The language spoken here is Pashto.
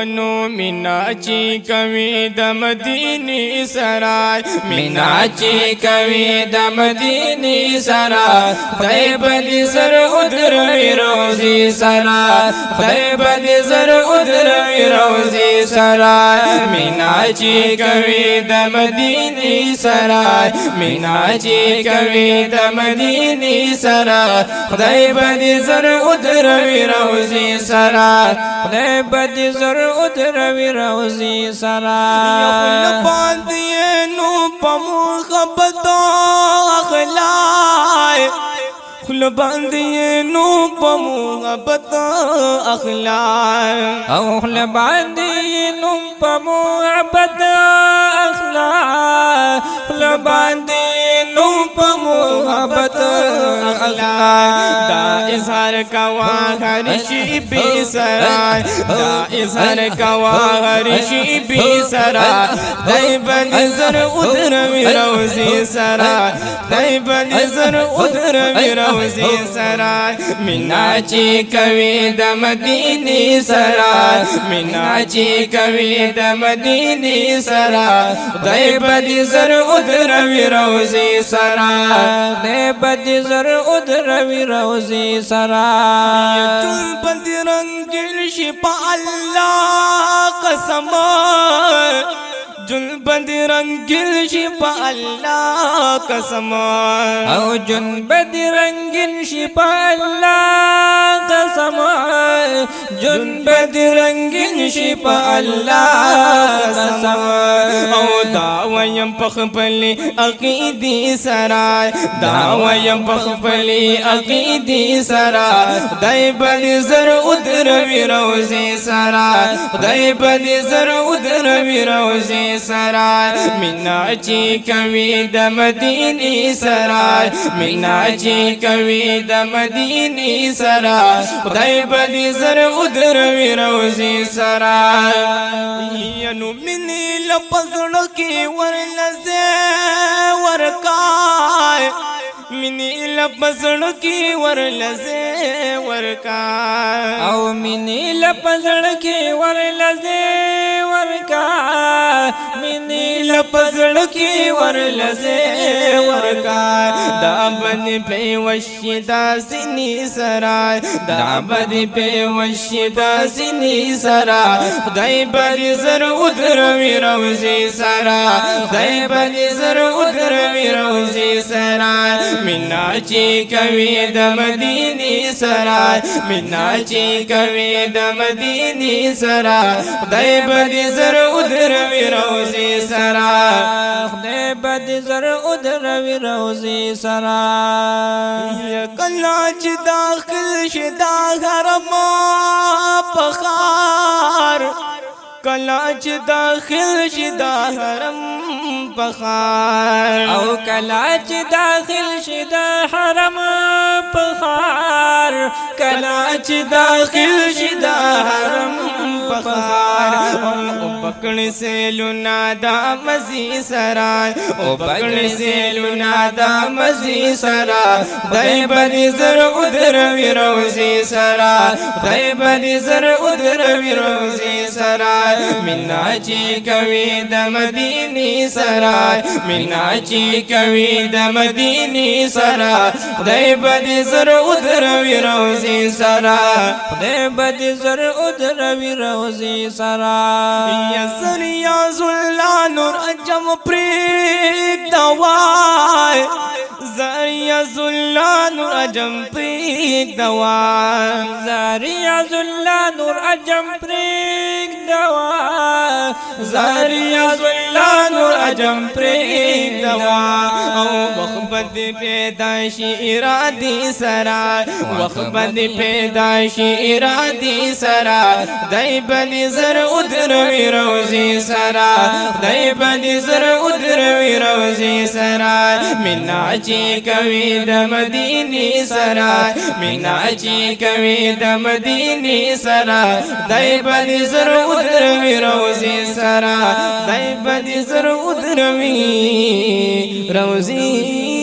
نو مینا چی کوي د مدینه سرای مینا چی کوي د مدینه سرای خدای بدی زر ودروي روزي سرای خدای بدی زر ودروي روزي سرای مینا چی کوي د مدینه سرای مینا چی کوي د مدینه سرای خدای بدی زر ودروي روزي سرای خدای بدی زر ودروي روزي سرای خپل باندې نو په محبت اخلای خپل باندې نو په محبت اخلای او خپل باندې نو په محبت اخلای خپل باندې نو په محبت اخلای دا اظهار کوا هر شي بي سرای دا اظهار کوا هر شي بي سرای دای بن زر ودروي روزي سرای دای بن زر ودروي روزي سرای مینا چی کوي د مدینه سرای مینا چی کوي د مدینه سرای دای بن زر ودروي روزي سرای دای بن زر ودروي روزي سرای ټول بند رنگین شي په الله قسم جن بند رنگین شي په الله قسم او جن بند رنگین شي په الله قسم جن بند رنگین شي په الله قسم او دا ويم په خپل عقیدې سرای دا ويم په خپل عقیدې سرای دای بل زر ودروي روزي سرای دای بل زر ودروي روزي سرای مینا چی کوي د مدینه سرای مینا چی کوي د مدینه سرای خدای بدی زر ودروي روزي سرای نو منی لپسړو کې ورلزه ورکای منی لپسړو کې ورلزه ورکای او منی لپسړو کې ورلزه ورکای منی لپسړو کې ورلزه ورکای دا باندې په وشي دا سینې سرای دا باندې په وشي دا سینې سرای خدای باندې زر ودروي روزي سرای خدای باندې زر ودروي روزي سرای مینا چی کوي د مدینه سرای مینا چی کوي د مدینه سرای خدای باندې زر ودروي روزي سرای خدای باندې زر ودروي روزي سرای کله چې داخل شي دا حرم پخار کله چې داخل شي دا حرم پخار او کله چې داخل شي دا حرم پخار کله چې داخل شي دا حرم پخار او پکړ سے لونا دا مزي سرای او پکړ سے لونا دا مزي سرای دای بني زر ودروي روزي سرای دای بني زر ودروي روزي سرای مینا چی کوي د مدینه سرای مینا چی کوي د مدینه سرای خدای بدی زر ودروي روزي سرای خدای بدی زر ودروي روزي سرای یا سر یا زلا نور اجم پریک دوای زریا زلا نور اجم پریک دوای زریا زلا نور اجم پریک دوای زریا زلا نور اجم پریک دوای او وخبد پیدائشی ارادی سرای وخبد پیدائشی ارادی سرای دای بنی زر ادروی روزی سرای دای بنی زر ادروی روزی سرای مینا چی کوي د مدینه سرای مینا چی کوي د مدینه سرای دای بنی زر ادروی روزی سرای دای بنی زر ادروی روزی